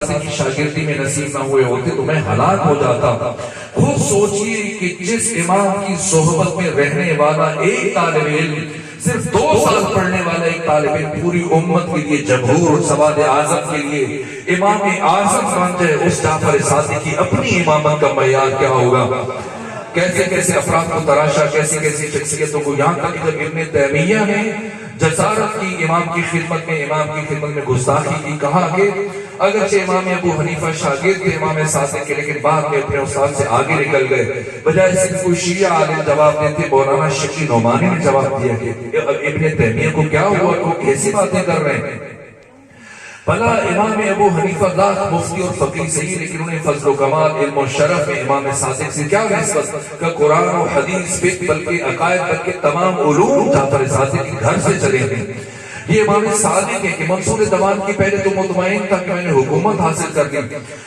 کی شاگردی میں نصیب نہ ہوئے ہوتے تو میں ہلاک ہو جاتا۔ خود سوچئے کہ جس امام کی صحبت میں رہنے والا ایک طالب علم، صرف 2 سال پڑھنے والا ایک طالب علم پوری امت کے لیے، جمہور اور سواد اعظم کے لیے امام اعظم بن جائے، اس جعفر صادق کی اپنی امامت کا معیار کیا ہوگا؟ کیسے کیسے افراد کو تراشا، کیسی کیسی شخصیتوں کو، یہاں تک کہ جب ابن تیمیہ نے جسارت کی امام کی خدمت میں گستاخی کی، کہا کہ اگرچہ امام ابو حنیفہ شاگرد تھے امام صادق کے، لیکن بعد میں اپنے استاد سے آگے نکل گئے، بجائے صرف کوئی شیعہ عالم جواب دیتے، مولانا شقی نعمانی نے جواب دیا کہ ابن تیمیہ کو کیا ہوا، وہ کیسی باتیں کر رہے ہیں؟ بھلا امام ابو حنیفہ لاکھ مفتی اور فقیہ صحیح، لیکن انہیں فضل و کمال، علم و شرف میں امام صادق سے کیا نسبت کہ قرآن و حدیث، فقہ، بلکہ عقائد، بلکہ تمام علوم جعفر صادق کے گھر سے چلے ہیں۔ یہ امام صادق ہے کہ منصور دوان کی پہلے تو مطمئن تھا کہ میں نے حکومت حاصل کر دی،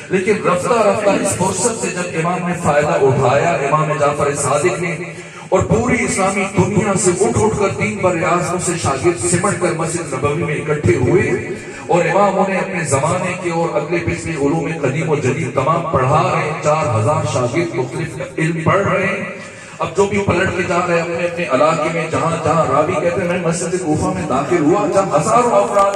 لیکن رفتہ رفتہ اس فرصت سے جب امام نے فائدہ اٹھایا، امام جعفر صادق نے، اور پوری اسلامی دنیا سے اٹھ کر دین پر ریاضوں سے شاگرد سمٹ کر مسجد نبوی میں اکٹھے ہوئے، اور امام انہیں اپنے زمانے کے اور اگلے پچھلے علوم قدیم و جدید تمام پڑھا رہے ہیں، 4000 شاگرد مختلف علم پڑھ رہے ہیں۔ اب جو بھی پلٹ کے جا رہے ہیں اپنے اپنے علاقے میں، جہاں جہاں راوی کہتے ہیں میں مسجد کوفہ میں داخل ہوا، جہاں ہزاروں افراد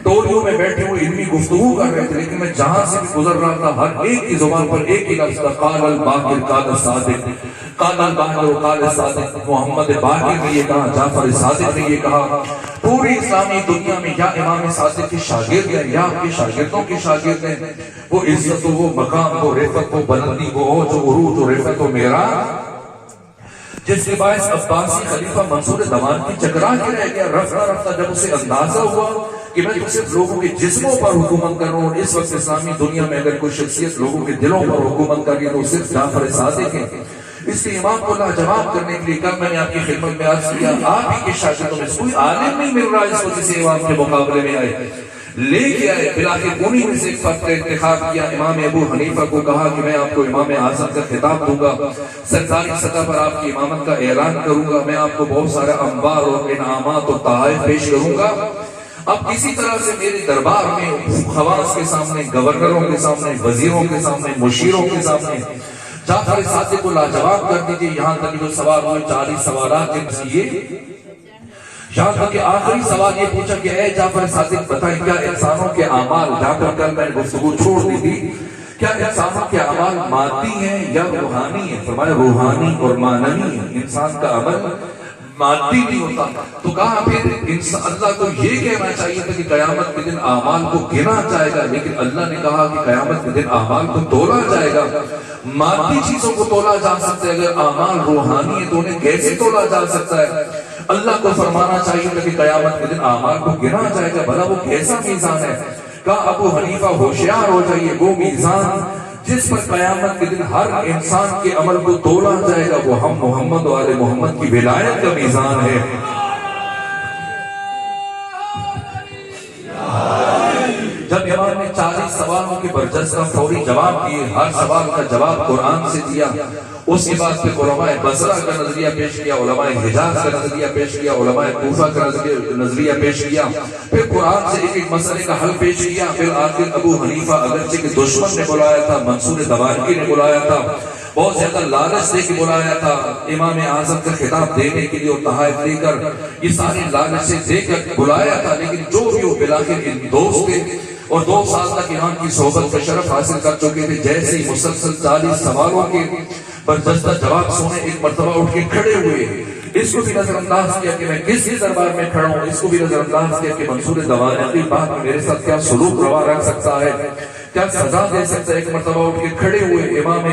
ٹولیوں میں بیٹھے ہوئے علمی گفتگو کر رہے تھے، لیکن میں جہاں سے بھی گزر رہا تھا ہر ایک کی زبان پر ایک ہی لفظ تھا، قال الباقر قال الصادق، قال الباقر قال الصادق۔ محمد باقر نے یہ کہا، جعفر صادق نے یہ کہا۔ پوری اسلامی دنیا میں یا امام صادق کے شاگرد ہیں یا آپ کے شاگردوں کے شاگرد ہیں، وہ عزت و وہ مقام، وہ رفعت و بلندی، وہ عروج و عروج و رفعت و معراج، جس کے باعث عباسی خلیفہ منصور دوان کی چکرا کے رہ گیا۔ رفتہ رفتہ جب اسے اندازہ ہوا کہ میں تو صرف لوگوں کے جسموں پر حکومت کر رہا ہوں، اور اس وقت اسلامی دنیا میں اگر کوئی شخصیت لوگوں کے دلوں پر حکومت کر رہی ہے تو صرف جعفر صادق ہے۔ اس لیے امام کو لاجواب کرنے کے لیے کل میں نے آپ کی خدمت میں عرض کیا، آپ ہی کے شاگردوں میں کوئی عالم نہیں مل رہا اس وجہ سے امام کے مقابلے میں آئے، لے کے آئے، بلاخر انہی میں سے ایک فرد کا انتخاب کیا۔ امام ابو حنیفہ کو کہا کہ میں آپ کو امام اعظم کا خطاب دوں گا، سرکاری سطح پر آپ کی امامت کا اعلان کروں گا، میں آپ کو بہت سارا انبار اور انعامات اور تحائف پیش کروں گا۔ اب کسی طرح سے میرے دربار میں خواص کے سامنے، گورنروں کے سامنے، وزیروں کے سامنے، مشیروں کے سامنے جعفر صادق کو لاجواب کر دیجئے۔ یہاں تک جو سوال ہوئے 40 سوالات جن سے یہ، یہاں تک کہ آخری سوال یہ پوچھا کہ اے جعفر صادق بتائیں کیا انسانوں کے اعمال، جہاں پر کل میں نے گفتگو چھوڑ دی تھی، کیا انسانوں کے اعمال مادی ہیں یا روحانی ہیں؟ فرمایا روحانی اور معنوی ہیں، انسان کا عمل مادی نہیں ہوتا۔ تو کہا پھر اللہ کو یہ کہنا چاہیے تھا کہ قیامت کے دن اعمال کو گنا جائے گا، لیکن اللہ نے کہا کہ قیامت کے دن اعمال کو تولا جائے گا۔ مادی چیزوں کو تولا جا سکتا ہے، اگر اعمال روحانی ہے تو انہیں کیسے تولا جا سکتا ہے؟ اللہ کو فرمانا چاہیے تھا کہ قیامت کے دن اعمال کو گنا جائے گا، بھلا وہ کیسا میزان ہے؟ کہا ابو حنیفہ ہوشیار ہو جائیے، وہ میزان جس پر قیامت کے دن ہر انسان کے عمل کو تولا جائے گا وہ ہم محمد و آل محمد کی ولایت کا میزان ہے۔ جب امام نے 40 سوالوں کے برجستہ فوری جواب دیے، ہر سوال کا جواب قرآن سے دیا، اس کے بعد پھر علماء بصرہ کا نظریہ پیش کیا، علماء حجاز کا نظریہ پیش کیا، علماء کوفہ کا نظریہ پیش کیا، پھر قرآن سے ایک ایک مسئلے کا حل پیش کیا۔ پھر آخر ابو حنیفہ اگرچہ کہ دشمن نے بلایا تھا، منصور دوانگی نے بلایا تھا، بہت زیادہ لالچ دے کے بلایا تھا امام اعظم کا خطاب دینے کے لیے اور تحائف دے کر، یہ ساری لالچ سے دے کر بلایا تھا، لیکن جو بھی وہ بلاخر ان دوست تھے اور 2 سال تک امام کی صحبت کا شرف حاصل کر چکے تھے، جیسے ہی مسلسل 40 سوالوں کے برجستہ جواب سنے ایک مرتبہ اٹھ کے کھڑے ہوئے، اس کو بھی نظر انداز کیا کہ میں کس کے دربار میں کھڑا ہوں، اس کو بھی نظر انداز کیا کہ منصور دوانگی بعد میں میرے ساتھ کیا سلوک روا رکھ سکتا ہے، کیا سزا دے سکتا ہے۔ ایک مرتبہ اٹھ کے کھڑے ہوئے امام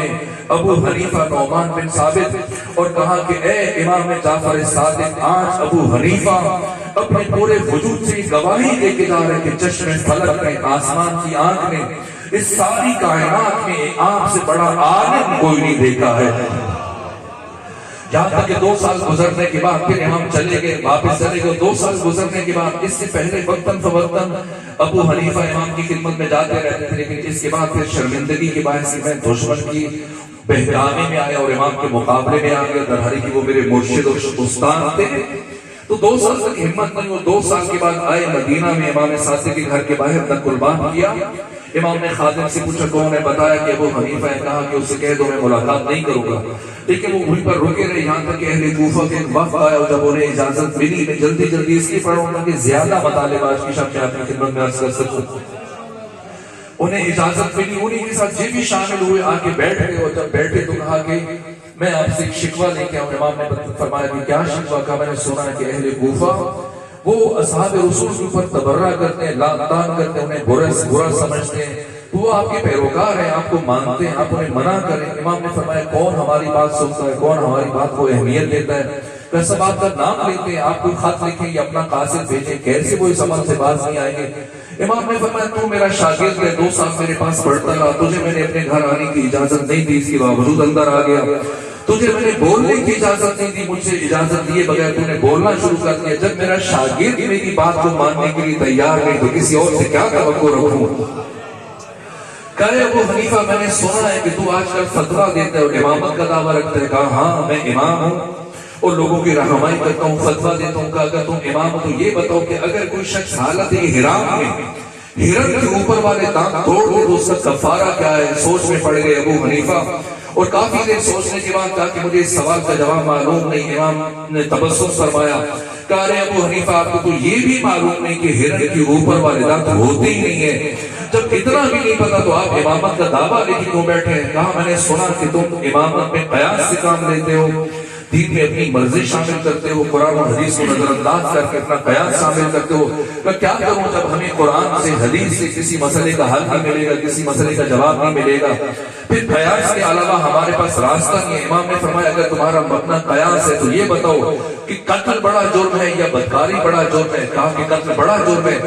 ابو حنیفہ نعمان بن ثابت اور کہا کہ اے امام جعفر صادق، آج ابو حنیفہ اپنے پورے وجود سے گواہی دے کے جا رہے کہ چشم فلک میں، آسمان کی آنکھ میں، اس ساری کائنات میں آپ سے بڑا عالم کوئی نہیں دیکھا ہے۔ یہاں تک کہ 2 سال گزرنے کے بعد پھر امام چلے گئے، واپس چلے گئے۔ 2 سال گزرنے کے بعد اس سے پہلے وقتاً فوقتاً ابو حنیفہ امام کی خدمت میں جاتے رہتے تھے، لیکن اس کے بعد پھر شرمندگی کے باعث میں دشمن کی بہکاوی میں آیا اور امام کے مقابلے میں آ گیا، درحالی کہ وہ میرے مرشد اور استاد تھے۔ تو 2 سال تک ہمت نہیں ہو، 2 سال کے بعد آئے مدینہ میں، امام صادق کے گھر کے باہر نقل بات کیا، امام نے خادم سے پوچھا کون ہے؟ بتایا کہ ابو حنیفہ ہے۔ کہا کہ اس سے کہہ دو میں ملاقات نہیں کروں گا، لیکن وہ وہیں پر رکے رہے یہاں تک کہ اہل کوفہ کے وقت آیا اور جب انہیں اجازت ملی میں جلدی جلدی اس کی پڑھوں گا کہ زیادہ مطالبہ آج کی شب میں آپ کی خدمت میں عرض کر سکوں۔ انہیں اجازت ملی، انہیں کے ساتھ یہ بھی شامل ہوئے، آ کے بیٹھ گئے، اور جب بیٹھے تو کہا کہ میں آپ سے ایک شکوہ لے کے آؤں۔ امام نے فرمایا کہ کیا شکوہ؟ کہا میں نے سنا ہے کہ اہل کوفہ وہ اصحاب رسول کے اوپر تبرہ کرتے ہیں، لعن طعن کرتے ہیں، انہیں برا سمجھتے ہیں، تو وہ آپ کے پیروکار ہیں، آپ کو مانتے ہیں، آپ انہیں منع کریں۔ امام نے فرمایا کون ہماری بات سنتا ہے، کون ہماری بات کو اہمیت دیتا ہے؟ کہ سب آپ کا نام لیتے ہیں، آپ کوئی خط لکھیں یا اپنا قاصد بھیجیں، کیسے وہ اس عمل سے باز نہیں آئیں گے؟ امام نے فرمایا تو میرا شاگرد ہے، 2 سال میرے پاس پڑھتا رہا، تجھے میں نے اپنے گھر آنے کی اجازت نہیں دی، اس کے باوجود اندر آ گیا، تجھے میں نے بولنے کی اجازت نہیں دی، مجھ سے اجازت دیے بغیر تو نے بولنا شروع کر دیا۔ جب میرا شاگرد میری بات کو ماننے کے لیے تیار نہیں تو کسی اور سے کیا توقع رکھوں؟ کہے ابو حنیفہ میں نے سنا ہے کہ تو آج کل فتویٰ دیتا ہے اور امامت کا دعویٰ رکھتا ہے۔ کہا ہاں میں امام ہوں اور لوگوں کی رہنمائی کرتا ہوں، فتویٰ دیتا ہوں۔ کہا اگر تم امام ہو تو یہ بتاؤ کہ اگر کوئی شخص حالت احرام میں ہرن کے اوپر والے دانت توڑ دے تو اس کا کفارہ کیا ہے؟ سوچ میں پڑ گئے ابو حنیفہ، اور کافی دیر سوچنے کے بعد کہا کہ مجھے اس سوال کا جواب معلوم نہیں۔ امام نے تبسم فرمایا، کہا رہے ابو حنیفہ آپ کو تو یہ بھی معلوم نہیں کہ ہرن کے اوپر والے دانت ہوتے ہی نہیں ہیں؟ جب اتنا بھی نہیں پتا تو آپ امامت کا دعویٰ لے کے کیوں بیٹھے ہیں؟ کہا میں نے سنا کہ تم امامت میں قیاس سے کام لیتے ہو، دین میں اپنی مرضی شامل کرتے ہو، قرآن و حدیث کو نظر انداز کر کے اپنا قیاس شامل کرتے ہو۔ میں کیا کروں جب ہمیں قرآن سے حدیث سے کسی مسئلے کا حل نہیں ملے گا، کسی مسئلے کا جواب نہیں ملے گا، پھر قیاس کے علاوہ ہمارے پاس راستہ نہیں ہے۔ امام نے فرمایا اگر تمہارا اپنا قیاس ہے تو یہ بتاؤ کہ قتل بڑا جرم ہے یا بدکاری بڑا جرم ہے؟ کہا کہ قتل بڑا جرم ہے۔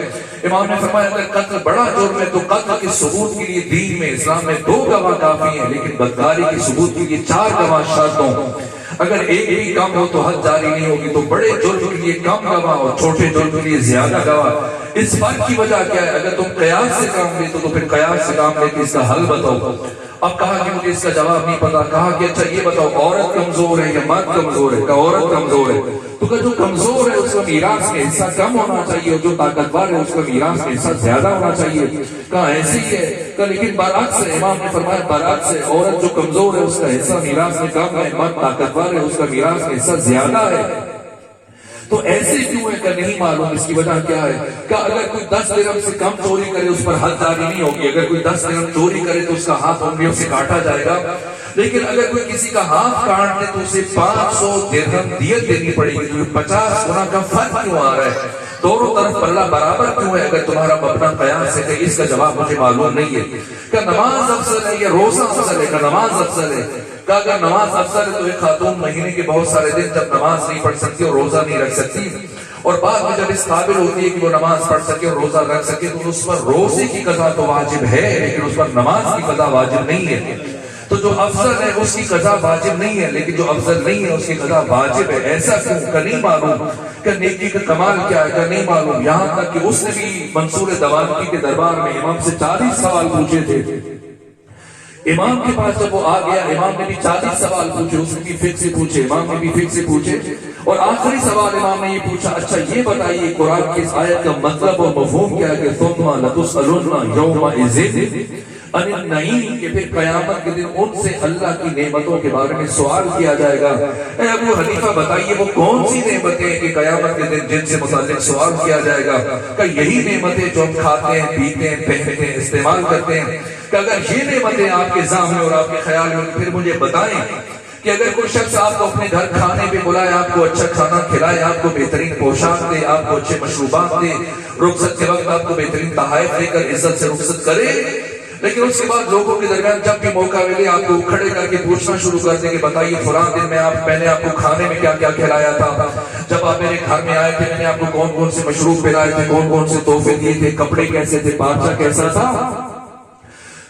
امام نے فرمایا اگر قتل بڑا جرم ہے تو قتل کے ثبوت کے لیے دین میں اسلام میں 2 گواہ کافی ہیں، لیکن بدکاری کے ثبوت کے لیے 4 گواہ شرط ہوں۔ اگر ایک بھی کم ہو تو حد جاری نہیں ہوگی، تو بڑے جرم کے لیے کم گواہ اور چھوٹے جرم کے لیے زیادہ گواہ۔ اس فرق کی وجہ کیا ہے؟ اگر تم قیاس سے کام لیتے تو پھر قیاس سے کام لے کے اس کا حل بتاؤ۔ اب کہا کہ مجھے اس کا جواب نہیں پتا۔ کہا کہ اچھا یہ بتاؤ عورت کمزور ہے یا مرد کمزور ہے؟ کہا عورت کمزور ہے۔ تو کہ جو کمزور ہے اس کا میراث میں حصہ کم ہونا چاہیے اور جو طاقتور ہے اس کا میراث میں حصہ زیادہ ہونا چاہیے۔ کہا ایسے ہی ہے۔ کہ لیکن برعکس ہے۔ امام نے فرمایا برعکس ہے، عورت جو کمزور ہے اس کا حصہ میراث میں کم ہے، مرد طاقتور ہے اس کا میراث میں حصہ زیادہ ہے۔ تو ایسے کیوں ہے کہ نہیں معلوم، اس کی وجہ کیا ہے؟ کہ اگر کوئی 10 درہم سے کم چوری کرے اس پر حد جاری نہیں ہوگی، اگر کوئی 10 درہم چوری کرے تو اس کا ہاتھ انگلیوں سے کاٹا جائے گا، لیکن اگر کوئی کسی کا ہاتھ کاٹ دے تو اسے 500 درہم دیت دینی پڑے گی۔ تو 50 گنا کا فرق کیوں آ رہا ہے؟ دونوں طرف پلہ برابر کیوں ہے؟ اگر تمہارا اپنا قیاس ہے کہ اس کا جواب مجھے معلوم نہیں ہے۔ کہ نماز افضل ہے یا روزہ افضل ہے؟ کہ نماز افضل ہے۔ کہ اگر نماز افضل ہے تو ایک خاتون مہینے کے بہت سارے دن جب نماز نہیں پڑھ سکتی اور روزہ نہیں رکھ سکتی، اور بعد میں جب اس قابل ہوتی ہے کہ وہ نماز پڑھ سکے اور روزہ رکھ سکے تو اس پر روزے کی قضا تو واجب ہے لیکن اس پر نماز کی قضا واجب نہیں ہے۔ تو جو افضل ہے اس کی قضا واجب نہیں ہے لیکن جو افضل نہیں ہے اس کی قضا واجب ہے۔ ایسا کیوں؟ کہ نہیں معلوم کہ نیکی کا کمال کیا ہے؟ کہ نہیں معلوم۔ یہاں تک کہ اس نے بھی منصور دوالکی کے دربار میں امام سے 40 سوال پوچھے تھے۔ امام کے پاس جب وہ آ گیا امام نے بھی 40 سوال پوچھے، اس نے بھی فقہ سے پوچھے، امام نے بھی فقہ سے پوچھے، اور آخری سوال امام نے یہ پوچھا اچھا یہ بتائیے قرآن کی اس آیت کا مطلب اور مفہوم کیا ہے کہ ثم لتسألن یومئذ عن النعیم، کہ پھر قیامت کے دن ان سے اللہ کی نعمتوں کے بارے میں سوال کیا جائے گا۔ اے ابو حنیفہ بتائیے وہ کون سی نعمتیں ہیں کہ قیامت کے دن جن سے متعلق سوال کیا جائے گا؟ کہ یہی نعمتیں جو ہم کھاتے ہیں، پیتے ہیں، پہنتے ہیں، استعمال کرتے ہیں۔ کہ اگر یہ نعمتیں آپ کے ذہن اور آپ کے خیال میں پھر مجھے بتائیں کہ اگر کوئی شخص آپ کو اپنے گھر کھانے پہ بلائے، آپ کو اچھا کھانا کھلائے، آپ کو بہترین پوشاک دے، آپ کو اچھے مشروبات دے، رخصت کے وقت آپ کو بہترین تحائف دے کر عزت سے رخصت کرے، لیکن اس کے بعد لوگوں کے درمیان جب بھی موقع ملے آپ کو کھڑے کر کے پوچھنا شروع کر دیں کہ بتائیے فلاں دن میں نے آپ کو کھانے میں کیا کیا کھلایا تھا، جب آپ میرے گھر میں آئے تھے میں نے آپ کو کون کون سے مشروب پلائے تھے، کون کون سے تحفے دیے تھے، کپڑے کیسے تھے، بادشاہ کیسا تھا،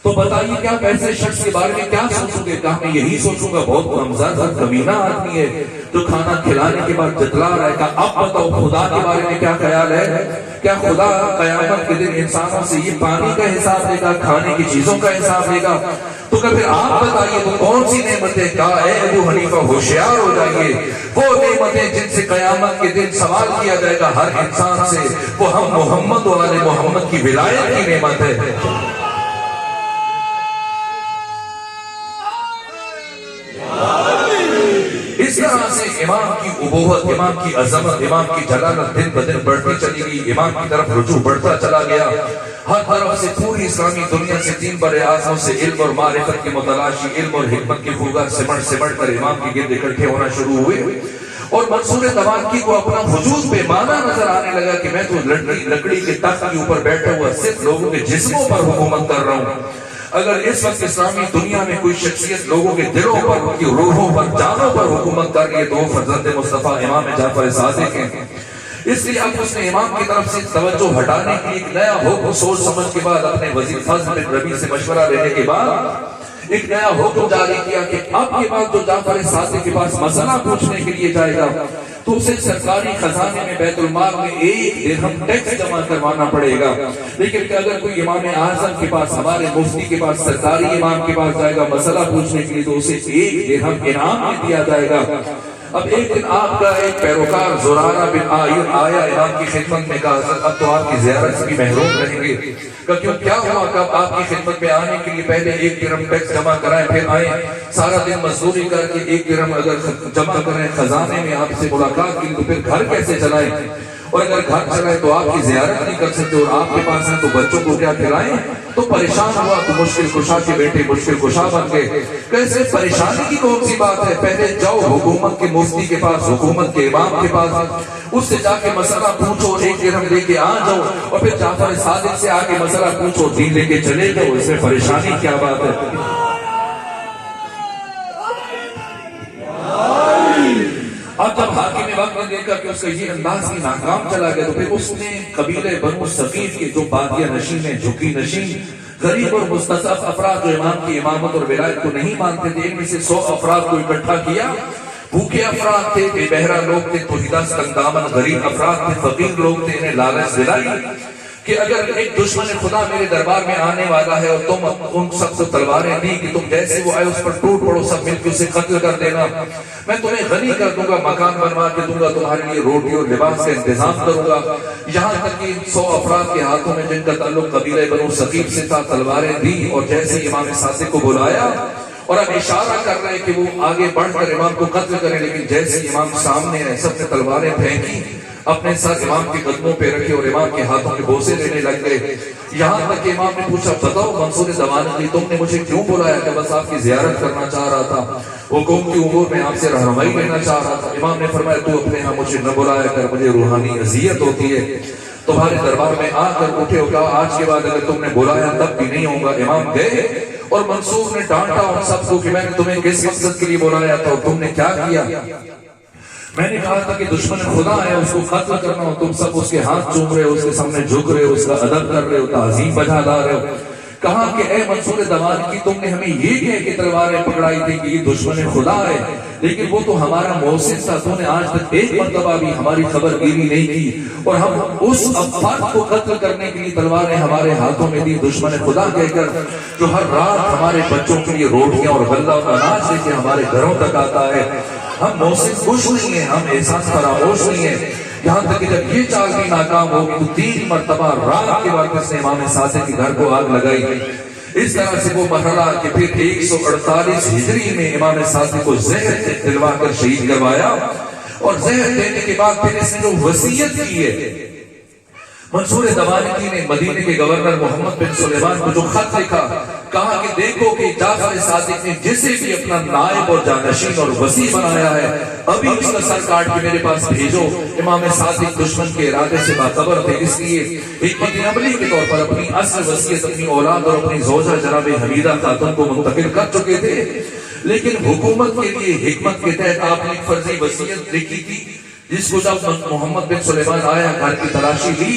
تو بتائیے کیا ایسے شخص کے بارے میں کیا سوچوں گے؟ کہا میں یہی سوچوں گا بہت غمزدہ اور کمینہ آدمی ہے جو کھانا کھلانے کے بعد جتلا رہا ہے۔ کہا اب بتاؤ خدا کے بارے میں کیا خیال ہے؟ کیا خدا قیامت کے دن انسانوں سے یہ پانی کا حساب لے گا، کھانے کی چیزوں کا حساب لے گا؟ تو کہ پھر آپ بتائیے تو کون سی نعمتیں؟ کہا اے ابو حنیفہ ہوشیار ہو جائیے، وہ نعمتیں جن سے قیامت کے دن سوال کیا جائے گا ہر انسان سے، وہ ہم محمد و آل محمد کی ولایت کی نعمت ہے۔ طرح سے امام کی ابوت، امام کی عظمت، امام کی جلالت دن بدن بڑھتی چلی گئی، امام کی طرف رجوع بڑھتا چلا گیا۔ ہر طرف سے پوری اسلامی دنیا سے تین بر اعظموں سے علم اور معرفت کی متلاشی، علم اور حکمت کی پھوگا سمٹ کر امام کے گرد اکٹھے ہونا شروع ہوئے، اور منصور دوانکی کو اپنا وجود بے معنی نظر آنے لگا کہ میں تو لکڑی کے تخت کے اوپر بیٹھا ہوا صرف لوگوں کے جسموں پر حکومت کر رہا ہوں۔ اگر اس وقت اسلامی دنیا میں کوئی شخصیت لوگوں کے دلوں پر، ان کی روحوں پر، جانوں پر حکومت کر رہی ہے تو وہ فرزند مصطفیٰ امام جعفر صادق ہیں۔ اس لیے اب اس نے امام کی طرف سے توجہ ہٹانے کی ایک نیا حکم سوچ سمجھ کے بعد اپنے وزیر فضل بن ربیع سے مشورہ لینے کے بعد ایک نیا حکم جاری کیا کہ اب کے بعد جو جعفر صادق کے پاس مسئلہ پوچھنے کے لیے جائے گا تو اسے سرکاری خزانے میں بیت المال میں 1 درہم ٹیکس جمع کروانا پڑے گا، لیکن کہ اگر کوئی امام اعظم کے پاس، ہمارے مفتی کے پاس، سرکاری امام کے پاس جائے گا مسئلہ پوچھنے کے لیے تو اسے 1 درہم انعام میں دیا جائے گا۔ اب ایک دن آپ کا ایک پیروکار زرارہ بن عائر آیا امام کی خدمت میں، کہا حضرت اب تو آپ کی زیارت سے بھی محروم رہیں گے۔ کیوں کیا ہوا؟ کب آپ کی خدمت میں آنے کے لیے پہلے 1 درہم ٹیکس جمع کرائیں، پھر آئیں سارا دن مزدوری کر کے 1 درہم اگر جمع کریں خزانے میں آپ سے ملاقات کی تو پھر گھر کیسے چلائیں؟ اور اگر گھر چلائیں تو آپ کی زیارت نہیں کر سکتے، اور آپ کے پاس ہیں تو بچوں کو کیا کھلائیں؟ تو پریشان ہوا تو مشکل کشا کے بیٹے مشکل کشا بن گئے۔ کیسے پریشانی کی کون سی بات ہے؟ پہلے جاؤ حکومت کے مفتی کے پاس، حکومت کے امام کے پاس، اس سے جا کے مسئلہ پوچھو، 1 درہم لے کے آ جاؤ، اور پھر جعفر صادق سے آگے مسئلہ پوچھو، دین لے کے چلے جاؤ، اس میں پریشانی کیا بات ہے؟ اب جب حاکم وقت نے دیکھا کہ اس کا یہ انداز ہی ناکام چلا گیا تو پھر اس نے قبیلہ بنو ثقیف کے جو بادیہ نشین ہیں، جھکی نشین، غریب اور مستضعف افراد جو امام کی امامت اور ولایت کو نہیں مانتے تھے، ان میں سے 100 افراد کو اکٹھا کیا۔ بھوکے افراد تھے، بے بہرہ لوگ تھے، توحیدہ تنگ دامن غریب افراد تھے، فقیر لوگ تھے، انہیں لالچ دلائی کہ اگر ایک دشمن خدا میرے دربار میں آنے والا ہے اور تم ان سب کو تلواریں دی کہ تم جیسے وہ آئے اس پر ٹوٹ پڑو، سب مل کے اسے قتل کر دینا، میں تمہیں غنی کر دوں گا، مکان بنوا کے دوں گا، تمہارے لیے روٹی اور لباس کا انتظام کروں گا۔ یہاں تک کہ 100 افراد کے ہاتھوں میں جن کا تعلق قبیلہ بنو ثقیف سے تھا تلواریں دی، اور جیسے امام صادق کو بلایا اور اب اشارہ کر رہے کہ وہ آگے بڑھ کر امام کو قتل کریں، لیکن جیسے امام سامنے آئے سب نے تلواریں پھینکی، اپنے ساتھ امام کے قدموں پہ رکھے اور امام کے ہاتھوں کے بوسے لینے لگ گئے۔ یہاں تک کہ امام نے پوچھا بتاؤ منصور دوانکی تم نے مجھے کیوں بلایا؟ کہ بس آپ کی زیارت کرنا چاہ رہا تھا، حکومت کی امور میں آپ سے رہنمائی لینا چاہ رہا تھا۔ امام نے فرمایا تو اپنے ہاں مجھے نہ بلایا کر، مجھے روحانی اذیت ہوتی ہے، تمہارے دربار میں آ کر اٹھے ہو، کہا آج کے بعد اگر تم نے بلایا تب بھی نہیں ہوگا۔ امام گئے اور منصور نے ڈانٹا ان سب کو کہ میں نے تمہیں کس مقصد کے لیے بلایا تھا اور تم نے کیا کیا؟ میں نے کہا تھا کہ دشمن خدا ہے اس کو قتل کرنا ہو، تم سب اس کے ہاتھ چوم رہے ہو، اس کے سامنے جھک رہے ہو، اس کا ادب کر رہے ہو، تعظیم بجا لا رہے ہو۔ کہا کہ اے منصور دوانکی تم نے ہمیں یہ کہہ کے تلواریں پکڑائی تھی کہ یہ دشمن خدا ہے، لیکن وہ تو ہمارا محسن تھا، تو نے آج تک ایک مرتبہ بھی ہماری خبر گیری نہیں کی، اور ہم اس افراد کو قتل کرنے کے لیے تلواریں ہمارے ہاتھوں میں دی، دشمن خدا کہہ کر جو ہر رات ہمارے بچوں کے لیے روٹیاں اور غلہ اور اناج لے کے ہمارے گھروں تک آتا ہے۔ ہم محسن خوش نہیں ہیں، ہم احساس فراموش نہیں ہیں۔ یہاں تک کہ جب یہ چال بھی ناکام ہوگی تو 3 مرتبہ رات کے بعد اس نے امام صادق کے گھر کو آگ لگائی۔ اس طرح سے وہ مرحلہ کہ پھر 148 ہجری میں امام صادق کو زہر دلوا کر شہید کروایا، اور زہر دینے کے بعد پھر اس نے جو وصیت کی ہے، منصور دوانکی نے مدینے کے گورنر محمد بن سلیمان کو جو خط لکھا، کہا کہ دیکھو کہ جعفر صادق نے جسے بھی اپنا نائب اور جانشین اور وصی بنایا ہے ابھی اس کا سر کاٹ کے میرے پاس بھیجو۔ امام صادق دشمن کے ارادے سے باخبر تھے، اس لیے حکمت عملی کے طور پر اپنی اصل وصیت اپنی اولاد اور اپنی زوجہ جناب حمیدہ خاتون کو منتقل کر چکے تھے، لیکن حکومت کے لیے حکمت کے تحت آپ نے ایک فرضی وصیت لکھی تھی، جس کو جب محمد بن سلیمان آیا گھر کی تلاشی لی،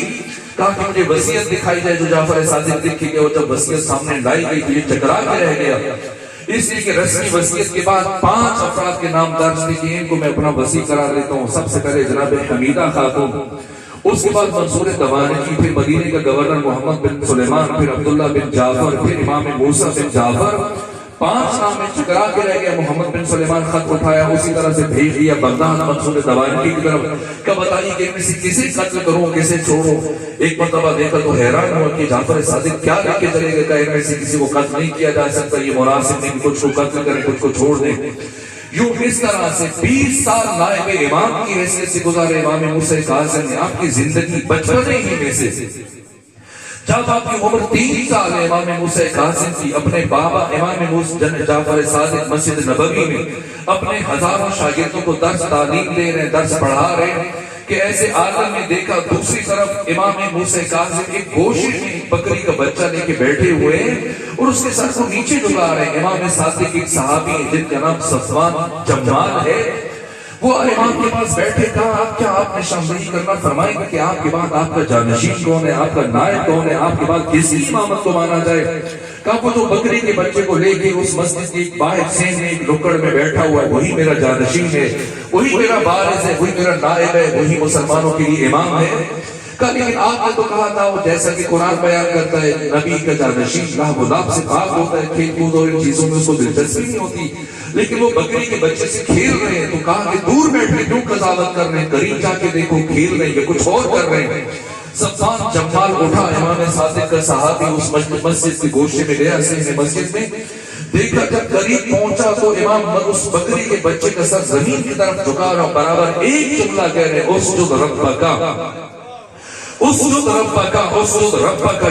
کہا کہ مجھے وصیت دکھائی جائے جو جعفر صادق لکھی گئی، اور جب وصیت سامنے لائی گئی تو یہ ٹکرا کے رہ گیا، اس لیے کہ رسمی وصیت کے بعد 5 افراد کے نام درج تھے کہ ان کو میں اپنا وصی قرار دیتا ہوں۔ سب سے پہلے جناب حمیدہ خاتون، اس کے بعد منصور دوانکی، پھر مدینے کا گورنر محمد بن سلیمان، پھر عبداللہ بن جعفر، پھر امام موسیٰ بن جعفر۔ 5 نام میں ٹکرا کے رہ گیا۔ محمد بن سلیمان خط اٹھایا، اسی طرح سے بھیج دیا بغداد منصور دوانکی کی طرف، کہ بتائیے کہ ان میں سے کسے قتل کروں کسے چھوڑوں۔ ایک مرتبہ دیکھا تو حیران ہوا کہ جعفر صادق کیا لے کے چلے گئے، کہ ان میں سے کسی کو قتل نہیں کیا جا سکتا، یہ مناسب نہیں، کچھ کو قتل کریں کچھ کو چھوڑ دیں۔ یوں اس طرح سے 20 سال نائب امام کی حیثیت سے گزارے امام موسیٰ کاظم نے. آپ کی زندگی بچپنے ہی میں سے جب آپ کی عمر 3 سال ہے امام موسیٰ کاظم کی اپنے بابا امام موسیٰ جعفر صادق مسجد نبوی میں اپنے ہزاروں شاگردوں کو درس تعلیم دے رہے ہیں, درس پڑھا رہے ہیں کہ ایسے عالم میں دیکھا دوسری طرف امام موسیٰ کاظم ایک گوشے میں ایک بکری کا بچہ لے کے بیٹھے ہوئے ہیں اور اس کے سر کو نیچے جھکا رہے ہیں. امام صادق ایک صحابی ہیں جن کا نام صفوان جمال ہے, وہ امام کے پاس بیٹھے. کہا کیا آپ نے شامدہی کرنا, فرمائیں گے کہ آپ کے بعد آپ کا جانشین کون ہے, آپ کا نائب کون ہے, آپ کے بعد کس کی امامت کو مانا جائے. کہا وہ جو بکری کے بچے کو لے کے اس مسجد کی باہر سے ایک نکڑ میں بیٹھا ہوا ہے وہی میرا جانشین ہے, وہی میرا وارث ہے, وہی میرا نائب ہے, وہی مسلمانوں کے لیے امام ہے. کہا لیکن آپ نے تو کہا تھا وہ جیسا کہ قرآن بیان کرتا ہے نبی کا جانشین لاہ و لاب سے پاک ہوتا ہے, کھیل کود اور ان چیزوں میں اس کو دلچسپی نہیں ہوتی, لیکن وہ بکری کے بچے سے کھیل رہے ہیں. تو کہا کہ دور بیٹھ کے کیوں قضاوت کر رہے ہیں, قریب جا کے دیکھو کھیل رہے ہیں کچھ اور کر رہے ہیں. صفوان جمال اٹھا, امام صادق کا صحابی اس مسجد کے گوشے میں گیا, سینے مسجد میں دیکھا. جب قریب پہنچا تو امام اس بکری کے بچے کا سر زمین کی طرف جھکا رہا, برابر ایک جملہ کہہ رہے اسجد ربک, اسجد ربک.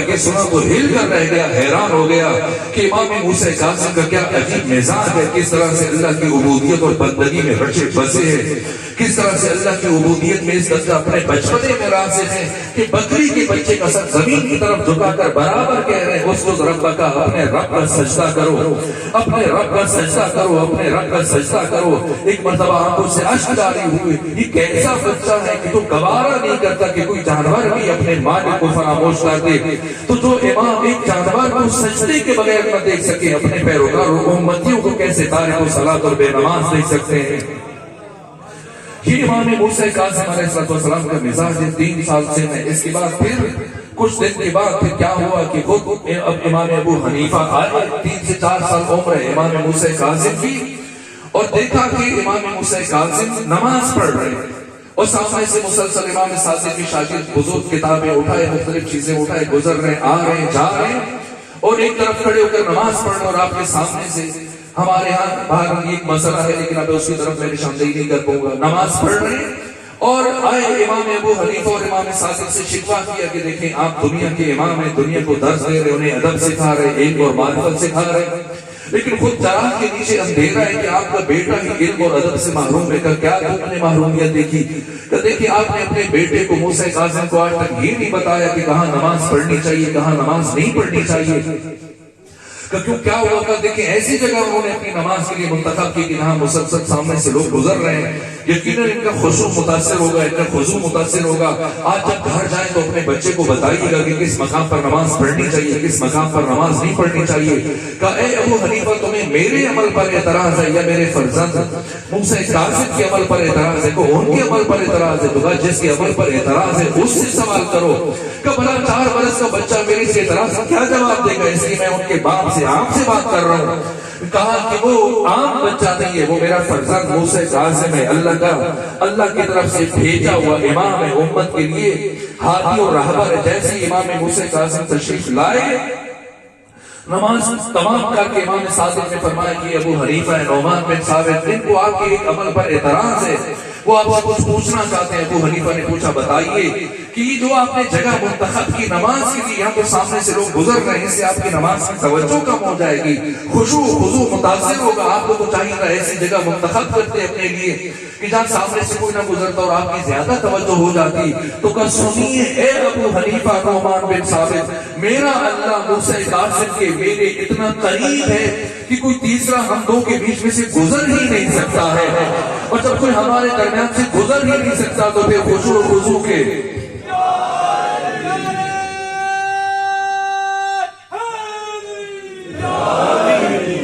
یہ سنا تو ہل کر رہ گیا, حیران ہو گیا کہ امام موسیٰ کاظم کا کیا عجیب مزاج ہے, کس طرح سے اللہ کی عبودیت اور بندگی میں رچے بسے ہیں, کس طرح سے اللہ کی عبودیت میں اس درجہ اپنے بچپنے میں راسخ ہیں کہ بکری کے بچے کا سر زمین کی طرف جھکا کر برابر کہہ رہے ہیں اسجد ربک, اپنے رب کا سجدہ کرو, اپنے رب کا سجدہ کرو, اپنے رب کا سجدہ کرو. ایک مرتبہ آنکھوں سے اشک جاری ہوئے, یہ کیسا بچہ ہے کہ تو گوارا نہیں کرتا کہ کوئی جانور اپنے مالک کو فراموش کر دے. تو جو امام ایک جانور کو سجدے کے بغیر نہ دیکھ سکے, اپنے پیروکاروں امتیوں کو کیسے تارک الصلاۃ اور بے نماز دیکھ سکتے ہیں. یہ امام موسیٰ کاظم علیہ السلام کا مزاج ہے. 3 سال سے میں اس کے بعد پھر کچھ دن کے بعد پھر کیا ہوا کہ خود اب امام ابو حنیفہ آئے. 3 سے 4 سال عمر ہے امام موسیٰ کاظم کی, اور دیکھا کہ امام موسیٰ کاظم نماز پڑھ رہے ہیں اور سامنے سے مسلسل امام صادق کی شاگرد بزرگ کتابیں اٹھائے, مختلف چیزیں اٹھائے, گزر رہے ہیں, آ رہے ہیں, جا رہے ہیں, اور ایک طرف کھڑے ہو کر نماز پڑھ رہے. اور آپ کے سامنے سے ہمارے ہاں باہر ایک مسئلہ ہے لیکن اب اس کی طرف میں نشاندہی نہیں کر پاؤں گا. نماز پڑھ رہے ہیں اور آئے امام ابو حنیفہ اور امام صادق سے شکوہ کیا کہ دیکھیں آپ دنیا کے امام ہیں, دنیا کو درس دے رہے, انہیں ادب سکھا رہے, علم اور معرفت سکھا رہے, لیکن خود چراغ کے نیچے اندھیرا ہے کہ آپ کا بیٹا ہی علم اور ادب سے محروم ہے. کیا تم نے محرومیت دیکھی؟ کہ دیکھیں آپ نے اپنے بیٹے کو موسیٰ کاظم کو آج تک یہ نہیں بتایا کہ کہاں نماز پڑھنی چاہیے, کہاں نماز نہیں پڑھنی چاہیے. کیوں کیا ہوا تھا, دیکھیں ایسی جگہ انہوں نے اپنی نماز کے لیے منتخب کی کہ جہاں مسلسل سامنے سے لوگ گزر رہے ہیں, یقیناً ان کا خشوع متاثر ہوگا, ان کا خضوع متاثر ہوگا. آج جب گھر جائیں تو اپنے بچے کو بتائیے گا کہ کس مقام پر نماز پڑھنی چاہیے, کس مقام پر نماز نہیں پڑھنی چاہیے. کہا اے ابو حنیفہ تمہیں میرے عمل پر اعتراض ہے یا میرے فرزند موسیٰ کاظم کے عمل پر اعتراض ہے؟ کہ ان کے عمل پر اعتراض ہے. تو کہا جس کے عمل پر اعتراض ہے اس سے سوال کرو. کہ بھلا 4 برس کا بچہ میرے سے اعتراض کیا جواب دے گا؟ اس لیے میں ان کے باپ سے آپ سے بات کر رہا ہوں. کہا کہ وہ عام بچہ نہیں ہے, وہ میرا فرزند موسیٰ کاظم ہے, اللہ کی طرف سے بھیجا ہوا امام ہے امت کے لیے, ہادی اور رہبر ہے. جیسے امام موسیٰ کاظم تشریف لائے, نماز تمام کر کے امام صادق نے فرمایا کہ ابو حنیفہ نعمان بن ثابت, ان کو آپ کے ایک عمل پر اعتراض ہے, وہ آپ سے کچھ پوچھنا چاہتے ہیں. ابو حنیفہ نے پوچھا بتائیے کہ جو آپ نے جگہ منتخب کی نماز کے لیے, یہاں تو سامنے سے لوگ گزر رہے ہیں, اس سے آپ کی نماز کی توجہ کم ہو جائے گی, خشوع خضوع متاثر ہوگا. آپ کو تو چاہیے تھا ایسی جگہ منتخب کرتے اپنے لیے کہ جہاں سامنے سے کوئی نہ گزرتا اور آپ کی زیادہ توجہ ہو جاتی. تو کہا سنیے اے ابو حنیفہ نعمان بن ثابت, میرا اللہ موسیٰ کاظم کے میرے اتنا قریب ہے کہ کوئی تیسرا ہم دو کے بیچ میں سے گزر ہی نہیں سکتا ہے, اور جب کوئی ہمارے درمیان سے گزر ہی نہیں سکتا تو پھر خشوع خضوع کے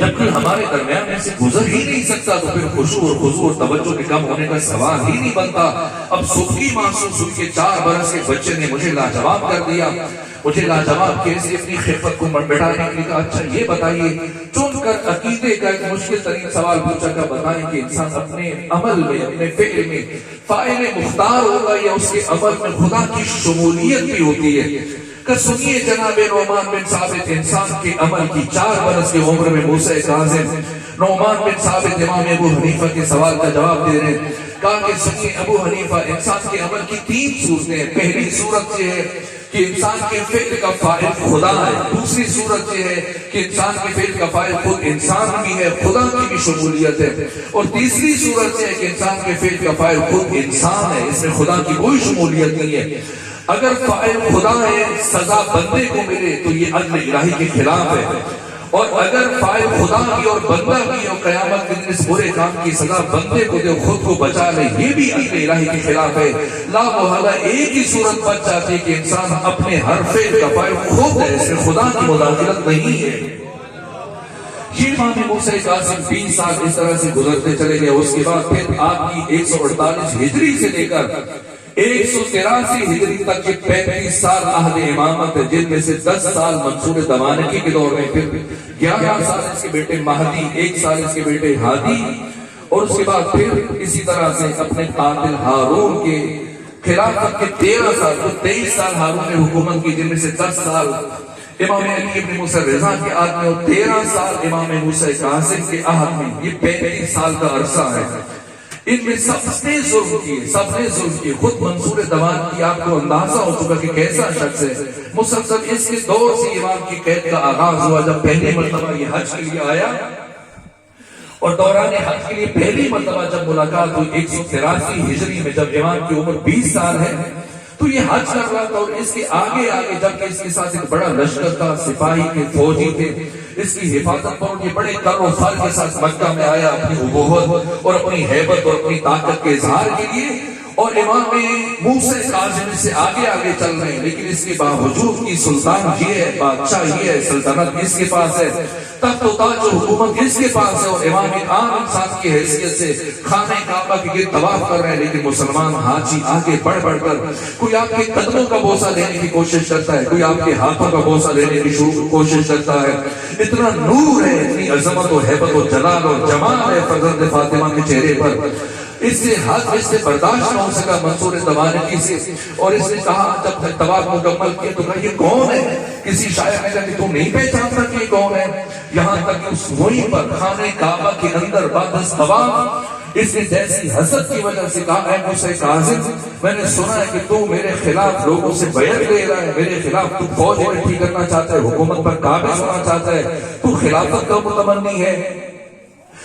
جب کوئی ہمارے درمیان میں سے گزر ہی نہیں سکتا تو پھر خشوع اور خضوع اور توجہ کے کم ہونے کا سوال ہی نہیں بنتا. اب سبکی محسوس ہوئی کہ 4 برس کے بچے نے مجھے لاجواب کر دیا. مجھے لاجواب کیسے اپنی خفت کو بٹھانے کے لیے کہا اچھا یہ بتائیے, چن کر عقیدے کا ایک مشکل ترین سوال پوچھا کہ بتائیں کہ انسان اپنے عمل میں اپنے فعل میں فاعل مختار ہوگا یا اس کے عمل میں خدا کی شمولیت بھی ہوتی ہے؟ کہ سنیے جناب نعمان بن ثابت, انسان کے عمل کی 4 برس کی عمر میں موسیٰ کاظم نعمان بن ثابت امام ابو حنیفہ کے سوال کا جواب دے رہے ہیں. کہا کہ سنیے ابو حنیفہ، انسان کے عمل کی 3 صورتیں ہیں. پہلی صورت یہ ہے کہ انسان کے فعل کا فاعل خدا ہے. دوسری صورت یہ ہے کہ انسان کے فعل کا فاعل خود انسان بھی ہے، خدا کی بھی شمولیت ہے. اور تیسری صورت یہ ہے کہ انسان کے فعل کا فاعل خود انسان ہے، اس میں خدا کی کوئی شمولیت نہیں ہے. اگر فاعل خدا ہے، سزا بندے کو ملے تو یہ عدل الہی کے خلاف ہے. اور اگر فاعل خدا بھی اور بندہ بھی اور قیامت کے دن اس برے کام کی سزا بندے کو دے، خود کو بچا لے، یہ بھی عدل الہی کے خلاف ہے. لا محالہ ایک ہی صورت بچ جاتی ہے کہ انسان اپنے ہر فعل کا فاعل خود ہے، اس میں خدا کی مداخلت نہیں ہے. یہ امام موسیٰ کاظم 20 سال اس طرح سے گزرتے چلے گئے. اس کے بعد پھر آپ کی 148 ہجری سے لے کر 183 ہجری تک کے 35 سال عہد امامت ہے، جن میں سے 10 سال منصور دمانکی کے دور میں، پھر 11 سال اس کے بیٹے مہدی، 1 سال اس کے بیٹے ہادی، اور اس کے بعد پھر اسی طرح سے اپنے قاتل ہارون کے خلافت کے 13 سال، تو 23 سال ہارون نے حکومت کی، جن میں سے 10 سال امام علی ابن موسیٰ رضا کے عہد میں اور 13 سال امام موسیٰ کاظم کے عہد میں. یہ 35 سال کا عرصہ ہے. ان میں سب نے ظلم کیے. خود منصور دمانکی، آپ کو اندازہ ہو چکا کہ کیسا شخص ہے. مسلسل اس کے دور سے امام کی قید کا آغاز ہوا جب پہلی مرتبہ یہ حج کے لیے آیا، اور دوران حج کے لیے پہلی مرتبہ جب ملاقات ہوئی 183 ہجری میں، جب امام کی عمر 20 سال ہے، تو یہ حج کر رہا تھا. اور اس کے آگے جبکہ اس کے ساتھ ایک بڑا لشکر تھا، سپاہی کے، فوجی تھے، اس کی حفاظت پر یہ بڑے کر و فر کے ساتھ مکہ میں آیا اپنی ابوت اور اپنی ہیبت اور اپنی طاقت کے اظہار کے لیے. اور امام موسیٰ کاظم سے آگے چل رہے ہیں، لیکن اس کے باوجود کی سلطان یہ ہے، بادشاہ یہ ہے، سلطنت اس کے پاس ہے، تخت و تاج و حکومت اس کے پاس ہے. اور امام ایک عام انسان کی حیثیت سے خانہ کعبہ کے گرد طواف کر رہے ہیں، لیکن مسلمان حاجی آگے بڑھ کر کوئی آپ کے قدموں کا بوسہ لینے کی کوشش کرتا ہے، کوئی آپ کے ہاتھوں کا بوسہ لینے کی کوشش کرتا ہے. اتنا نور ہے، اتنی عظمت و ہیبت و جلال اور جمال ہے فرزند فاطمہ کے چہرے پر. اس سے برداشت نہ ہو سکا منصور دمانکی سے. اور اس نے کہا، جب طواف مکمل کیا تو کہا یہ کون ہے؟ کسی شاعر نے کہا کہ تم نہیں پہچانتا کہ یہ کون ہے؟ یہاں تک کہ اس وہیں پر خانہ کعبہ کے اندر بعد از طواف اس نے جیسی حسد کی وجہ سے کہا، اے موسیٰ کاظم، میں نے سنا ہے کہ تو میرے خلاف لوگوں سے بیعت لے رہا ہے، میرے خلاف تو فوج اکٹھی کرنا چاہتا ہے، حکومت پر قابض ہونا چاہتا ہے، تو خلافت کا متمنی ہے،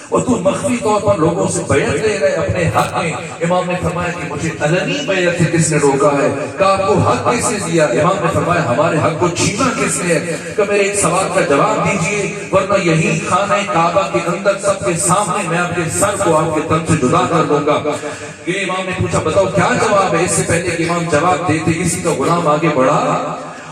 اور تو مخفی طور پر لوگوں سے بیعت لے رہے اپنے حق میں. امام نے فرمایا کہ مجھے علنی بیعت سے کس نے روکا ہے؟ کہا آپ کو حق کس نے دیا؟ امام نے فرمایا ہمارے حق کو چھینا کس نے ہے؟ کہ میرے ایک سوال کا جواب دیجئے، ورنہ یہی خانہ کعبہ کے اندر سب کے سامنے میں آپ کے سر کو آپ کے تن سے جدا کر دوں گا. یہ امام نے پوچھا بتاؤ کیا جواب ہے؟ اس سے پہلے کہ امام جواب دیتے کسی کا غلام آگے بڑھا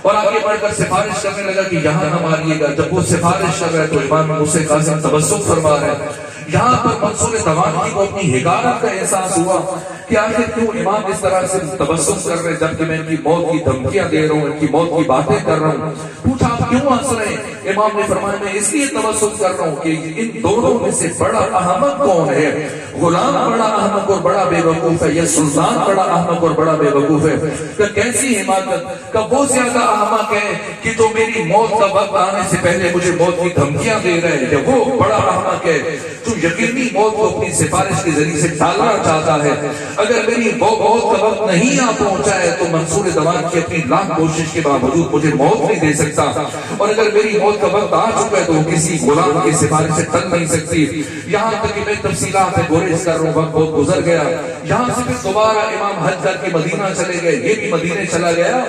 اور آگے بڑھ کر سفارش کرنے لگا کہ یہاں نہ ماریے گا. جب وہ سفارش کر رہے تو امام موسیٰ کاظم تبسم فرما رہے ہیں. یہاں پر منصور دمانکی کو اپنی حقارت کا احساس ہوا کہ آخر کیوں امام اس طرح سے تبسم کر رہے جبکہ میں ان کی موت کی دھمکیاں دے رہا ہوں، ان کی موت کی باتیں کر رہا ہوں. پوچھا آپ کیوں ہنس رہے ہیں؟ امام نے فرمایا میں اس لیے تبسم کر رہا ہوں کہ ان دونوں میں سے بڑا احمق کون ہے؟ غلام بڑا احمق اور بڑا بے وقوف ہے یا سلطان بڑا احمق اور بڑا بے وقوف ہے؟ کہ کیسی حماقت؟ کہ وہ زیادہ احمق ہے کہ جو میری موت کا وقت آنے سے پہلے مجھے موت کی دھمکیاں دے رہے ہیں، وہ بڑا احمق ہے جو یقینی موت کو اپنی سفارش کے ذریعے سے ٹالنا چاہتا ہے. اگر میری موت کا وقت نہیں آ پہنچا ہے تو منصور دمانکی اپنی لاکھ کوشش کے باوجود مجھے موت نہیں دے سکتا، اور اگر میری موت کا وقت آ چکا ہے تو وہ کسی غلام کی سفارش سے ٹل نہیں سکتی. یہاں تک کہ میں تفصیلات میں گریز کر رہا ہوں، وقت بہت گزر گیا. یہاں سے پھر دوبارہ امام حج کر کے مدینہ چلے گئے، یہ بھی مدینے چلا گیا.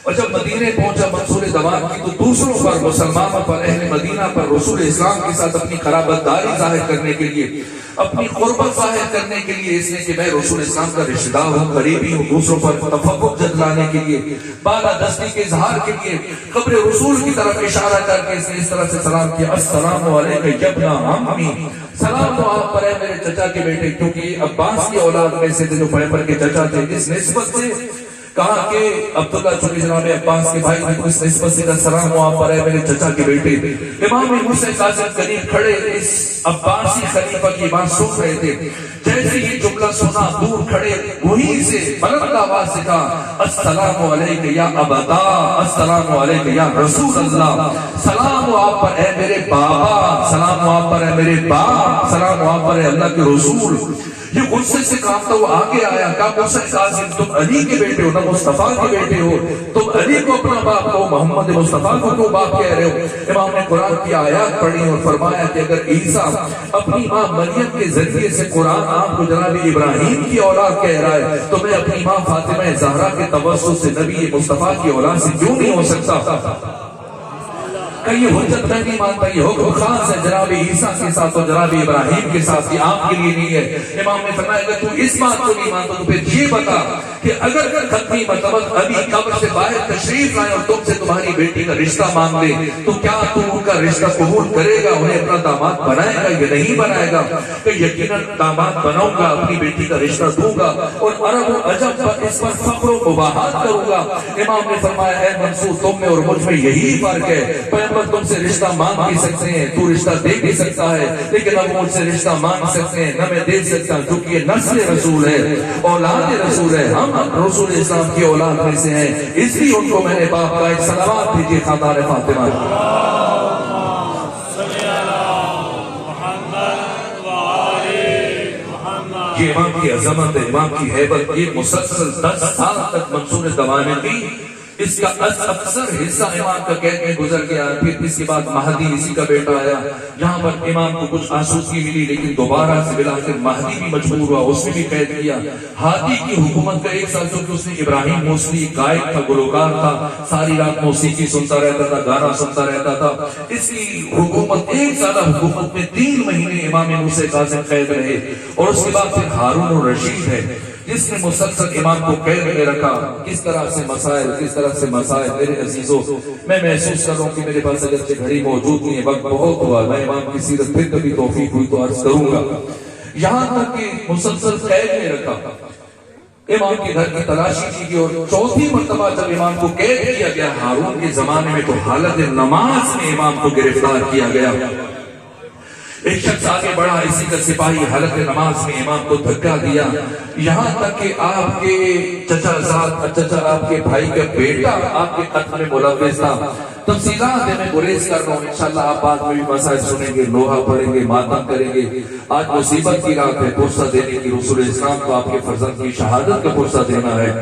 اور جب مدینے پہنچا منصور دمانکی تو دوسروں پر، مسلمانوں پر، اہل مدینہ پر رسول اسلام کے ساتھ اپنی قرابت داری ظاہر کرنے کے لیے، اپنی قربت ظاہر کرنے کے لیے، اس نے کہ میں رسول اسلام کا رشتہ دار ہوں، قریبی ہوں، دوسروں پر تفوق جتلانے کے لیے، بالادستی کے اظہار کے لیے قبر رسول کی طرف اشارہ کر کے اس نے اس طرح سے سلام کیا، السلام علیکم ابن عمی، سلام تو آپ پر ہے میرے چچا کے بیٹے، کیونکہ عباس کی اولاد میں سے جو پیغمبر کے چچا تھے. اس نسبت سے کہا کہ عبداللہ چونکہ جناب عباس کے بھائی نے اس نسبت سے سلام وہاں پر ہے میرے چچا کے بیٹے امام موسیٰ کاظم قریب کھڑے اس عباسی خلیفہ کی بات سن رہے تھے. جیسے یہ جملہ سنا دور کھڑے وہیں سے بلند آواز سے کہا السلام علیکم یا ابدا، السلام علیکم یا رسول اللہ، سلام آپ پر اے میرے بابا، سلام آپ پر اے میرے باپ، سلام آپ پر اے اللہ کے رسول. یہ غصے سے کانپتا ہوا آگے آیا. کہا موسیٰ کاظم تم علی کے بیٹے ہو، نہ مصطفیٰ کے بیٹے ہو، تم علی کو اپنا باپ کہو، محمد مصطفیٰ کو کیوں باپ کہہ رہے ہو؟ امام نے قرآن کی آیات پڑھی اور فرمایا کہ اگر عیسیٰ اپنی ماں مریم کے ذریعے سے قرآن آپ کو جناب ابراہیم کی اولاد کہہ رہا ہے تو میں اپنی ماں فاطمہ زہرا کے توسط سے نبی مصطفیٰ کی اولاد سے کیوں نہیں ہو سکتا؟ کہ یہ حجت میں نہیں مانتا، یہ حکم خاص ہے جناب عیسیٰ کے ساتھ اور جناب ابراہیم کے ساتھ، یہ آپ کے لیے نہیں ہے. امام نے فرمایا اگر تو اس بات کو نہیں مانتا تو پھر یہ بتا کہ اگر ختمی مرتبہ ابھی قبر سے باہر تشریف لائے اور تم سے تمہاری بیٹی کا رشتہ مانگ لے تو کیا تم ان کا رشتہ قبول کرے گا، انہیں اپنا داماد بنائے گا یا نہیں بنائے گا؟ کہ یقیناً داماد بناؤں گا، اپنی بیٹی کا رشتہ دوں گا اور عرب و عجم پر اس پر فخر و مباحات کروں گا. امام نے فرمایا اے منصور تم میں اور مجھ میں یہی فرق ہے، پیغمبر تم سے رشتہ مانگ بھی سکتے ہیں، تو رشتہ دے بھی سکتا ہے، لیکن اب مجھ سے رشتہ مانگ سکتے ہیں نہ میں دے سکتا، کیونکہ یہ نسل رسول ہے، اولاد رسول ہے، ہم رسول اسلام کی اولاد میں سے ہیں، اس لیے ان کو میں نے باپ کا ایک صلوات بھیجیے خاندان فاطمہ. یہ امام کی عظمت ہے، امام کی حیبت. یہ مسلسل 10 سال تک منصور دوام تھی. اس کا اکثر حصہ امام کا قید میں گزر گیا. پھر اس کے بعد مہدی اسی کا بیٹا آیا. یہاں پر امام کو کچھ آسودگی ملی لیکن دوبارہ سے بلا کر مہدی بھی مجبور ہوا، اس نے بھی قید کیا. ہادی کی حکومت کا 1 سال چونکہ اس نے ابراہیم موصلی گائک تھا، گلوکار تھا، ساری رات موسیقی سنتا رہتا تھا، گانا سنتا رہتا تھا. اس کی حکومت 1 سالہ حکومت میں 3 مہینے امام موسیٰ کاظم قید رہے. اور اس کے بعد پھر ہارون الرشید ہے جس نے مسلسل امام کو قید میں رکھا. کس طرح سے مسائل میرے عزیزوں میں محسوس کر رہا ہوں کہ میرے پاس اگرچہ گھڑی موجود نہیں ہے، وقت بہت ہوا، میں امام کی سیرت پھر کبھی توفیق ہوئی تو عرض کروں گا. یہاں تک کہ مسلسل قید میں رکھا، امام کے گھر کی تلاشی کی گئی اور 4تھی مرتبہ جب امام کو قید کیا گیا ہارون کے زمانے میں تو حالت نماز میں امام کو گرفتار کیا گیا. ایک شخص آگے بڑھا، اسی کا سپاہی حالت نماز میں امام کو دھکا دیا، یہاں تک کہ آپ کے چچا آپ کے بھائی کا بیٹا آپ کے قتل میں ملوث تھا. تفصیلات میں گریز کر رہا ہوں، انشاءاللہ آپ بعد میں بھی مسائل سنیں گے، لوہا پڑھیں گے، ماتم کریں گے. آج مصیبت کی رات ہے، پرسہ دینے کی. رسول اسلام کو آپ کے فرزند کی شہادت کا پرسہ دینا ہے.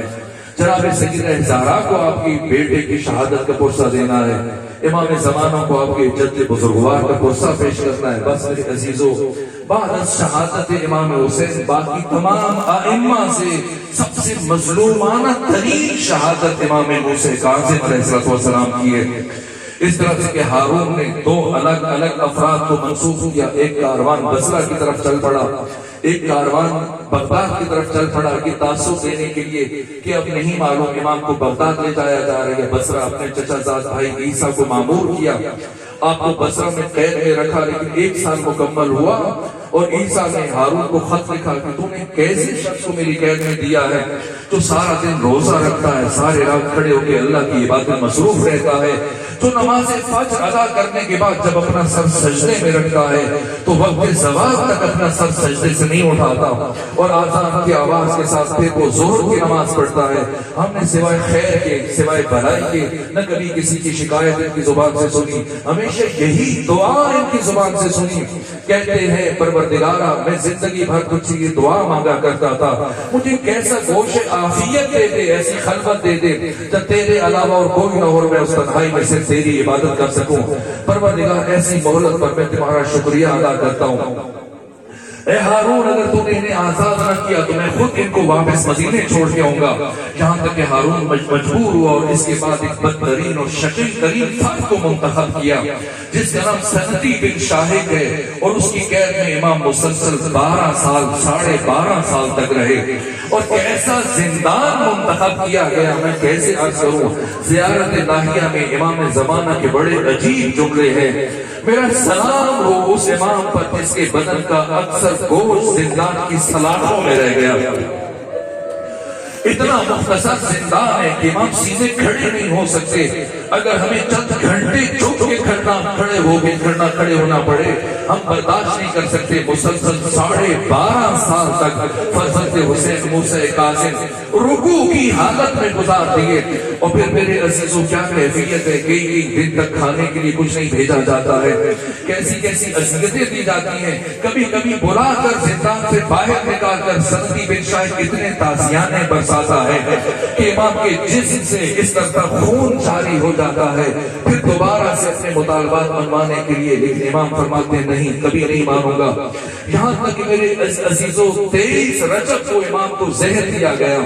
جناب سیدہ زہرا کو آپ کی بیٹے کی شہادت کا پرسہ دینا ہے. امام زمانوں کو آپ کے جد بزرگوار کا پرسہ پیش کرنا ہے. بس میرے عزیزوں بعد از شہادت امام حسین باقی تمام ائمہ سے سب سے مظلومانہ ترین شہادت امام موسیٰ کاظم علیہ السلام کی ہے. اس طرح سے کہ ہارون نے 2 الگ الگ افراد کو منسوخ کیا. ایک کاروان بصرہ کی طرف چل پڑا، ایک کاروان بغداد کی طرف چل پڑا کہ تاثر دینے کے لیے کہ اب نہیں معلوم امام کو بغداد لے جایا جا رہا ہے. بصرہ اپنے چچا زاد بھائی عیسیٰ کو مامور کیا، آپ کو بصرہ میں قید میں رکھا. لیکن 1 سال مکمل ہوا اور عیسیٰ نے ہارون کو خط لکھا کہ تو نے کیسے شخص کو میری قید میں دیا ہے جو سارا دن روزہ رکھتا ہے، سارے رات کھڑے ہو کے اللہ کی عبادت میں مصروف رہتا ہے، جو نماز فجر ادا کرنے کے بعد جب اپنا سر سجدے میں رکھتا ہے تو وقت زوال تک اپنا سر سجدے سے نہیں اٹھاتا اور آذان کی آواز کے ساتھ پھر وہ ظہر کی نماز پڑھتا ہے. ہم نے سوائے خیر کے، سوائے بھلائی کے نہ کبھی کسی کی شکایت ان کی زبان سے سنی، ہمیشہ یہی دعا ان کی زبان سے سنی. کہتے ہیں پروردگارا میں زندگی بھر تجھ سے یہ دعا مانگا کرتا تھا، مجھے کیسا گوش عافیت دے دے، ایسی خلوت دے دے جب تیرے علاوہ اور کوئی نہ ہو، میں اس تنہائی میں صرف تیری عبادت کر سکوں. پروردگار ایسی مہلت پر میں تمہارا شکریہ ادا کرتا ہوں. اے ہارون اگر تو نے انہیں آزاد نہ کیا تو میں خود ان کو واپس مدینے چھوڑ کے آؤں گا. یہاں تک کہ ہارون مجبور ہوا اور اس کے بعد ایک بدترین اور شقی ترین فرد کو منتخب کیا جس کا نام سنتی بن شاہد ہے اور اس کی قید میں امام مسلسل 12 سال 12.5 سال تک رہے. اور کیسا زندان منتخب کیا گیا میں کیسے عرض کروں. زیارت لاہیہ میں امام زمانہ کے بڑے عجیب جملے ہیں. میرا سلام ہو اس امام پر جس کے بدن کا اکثر گوشت زندان کی سلاخوں میں رہ گیا. اتنا مختصر زندان ہے کہ امام سیدھے کھڑے نہیں ہو سکتے. اگر ہمیں چند گھنٹے جھک کے کھڑے ہونا پڑے ہم برداشت نہیں کر سکتے. مسلسل 12.5 سال تک فرزند حسین موسیٰ کاظم رکوع کی حالت میں گزار دیے. اور پھر میرے عزیزوں کیا کیفیت ہے, کئی دن تک کھانے کے لیے کچھ نہیں بھیجا جاتا ہے, کیسی اذیتیں دی جاتی ہیں. کبھی بلا کر زندان سے باہر نکال کر سندی بن شاہ اتنے تازیانے برساتا ہے کہ امام کے جسم سے اس طرح خون جاری ہو جاتا ہے. پھر دوبارہ سے اپنے مطالبات منوانے کے لیے, لیکن امام فرماتے ہیں نہیں, کبھی نہیں مانوں گا. یہاں تک کہ میرے عزیزوں 23 رجب کو امام کو زہر دیا گیا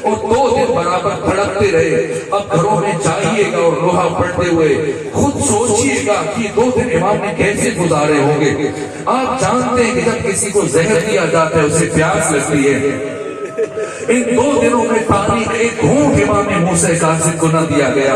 اور 2 دن برابر بھڑکتے رہے. اب گھروں میں جائیے گا اور لوہا پڑھتے ہوئے خود سوچئے گا کہ 2 دن امام نے کیسے گزارے ہوں گے. آپ جانتے ہیں کہ جب کسی کو زہر دیا جاتا ہے اسے پیاس لگتی ہے. ان 2 دنوں میں پانی کا ایک گھونٹ امام موسیٰ کاظم کو نہ دیا گیا,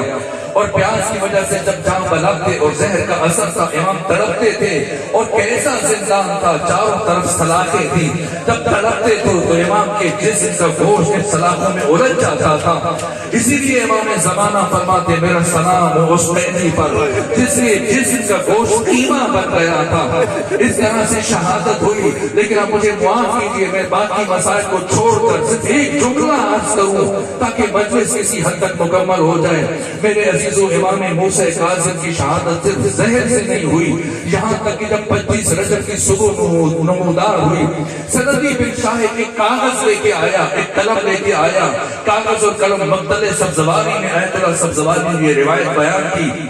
اور پیاس کی وجہ سے جب جام بلغتے اور زہر کا اثر تھا امام تڑپتے تھے. اور کیسا زندان تھا, چاروں طرف سلاخیں تھی, جب تڑپتے تو امام کے جسم کا گوشت ان سلاخوں میں الجھ جاتا تھا. اسی لیے امام زمانہ فرماتے میرا سلام ہو اس قیدی پر جس کے جسم کا گوشت قیمہ بن گیا تھا. اس طرح سے شہادت ہوئی. لیکن اب مجھے معاف کیجیے, میں باقی مسائل کو چھوڑ کر صرف ایک جملہ عرض کروں تاکہ مجلس کسی حد تک مکمل ہو جائے. میرے عزیزو, امام موسیٰ کاظم کی شہادت صرف زہر سے نہیں ہوئی, یہاں تک کہ جب 25 رجب کی صبح نمودار ہوئی, سندی بن شاہ ایک کاغذ لے کے آیا, ایک قلم لے کے آیا. کاغذ اور قلم مقتل سبزواری میں آیت اللہ سبزواری نے یہ روایت بیان کی.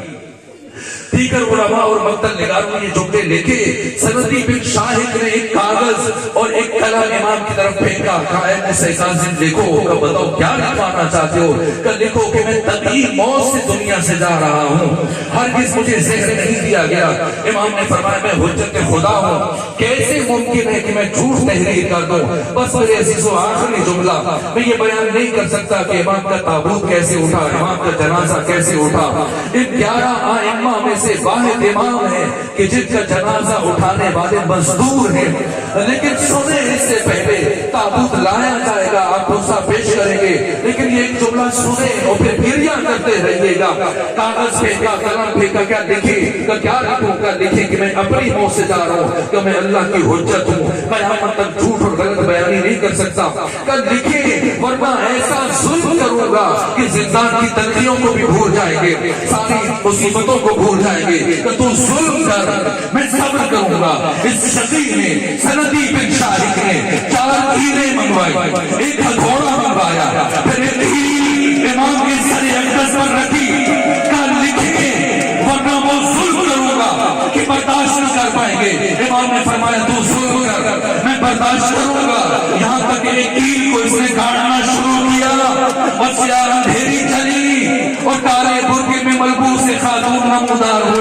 دیگر علماء اور مقتل نگاروں نے یہ جملے لکھے. سندی بن شاہد نے ایک کاغذ اور ایک قلم امام کی طرف پھینکا, کہا اے موسیٰ کاظم لکھو, کہ بتاؤ کیا لکھوانا چاہتے ہو. کہ لکھو کہ میں طبعی موت سے دنیا سے جا رہا ہوں, ہرگز مجھے زہر نہیں دیا گیا. امام نے فرمایا میں حجت خدا ہوں, کیسے ممکن ہے کہ میں جھوٹ تحریر کر دوں. بس میرے عزیزو آخری جملہ, میں یہ بیان نہیں کر سکتا کہ امام کا تابوت کیسے اٹھا, امام کا جنازہ کیسے اٹھا. ان 11 ائمہ میں سے واحد امام ہے کہ جن کا جنازہ اٹھانے والے مزدور ہیں. لیکن سنیں اس سے پہلے تابوت لایا جائے گا, آپ غصہ پیش کریں گے, لیکن یہ ایک جملہ سنیں اور پھر پھریا کرتے رہیے گا. کاغذ پھینکا, قلم پھینکا, کیا لکھے, کیا لکھوں, کیا لکھے کہ میں اپنی موت سے جا رہا ہوں, کہ میں اللہ کی حجت ہوں, میں یہاں تک جھوٹ اور غلط بیانی نہیں کر سکتا. کل لکھے, ورنہ ایسا ظلم کروں گا کہ زندان کی تنقیوں کو بھی بھول جائیں گے, ساری مصیبتوں کو بھول جائیں گے. کہ تو ظلم کر, میں صبر کروں گا. اس شقی نے, سندی بن شاہد نے 4 ہیرے منگوائی, ایک ہتھوڑا منگوایا, پھر ایک ہیری امام کے سر اقدس پر رکھی. کل لکھے, ورنہ وہ ظلم کروں گا کہ برداشت نہ کر پائیں گے. امام نے فرمایا تو ظلم کر, میں برداشت کروں گا. یہاں تک کہ ایک ہیل کو اس نے گاڑنا شروع کیا, بس یار اندھیری چلی اور کالے برقعے میں ملبوس خاتون نمودار ہوئی.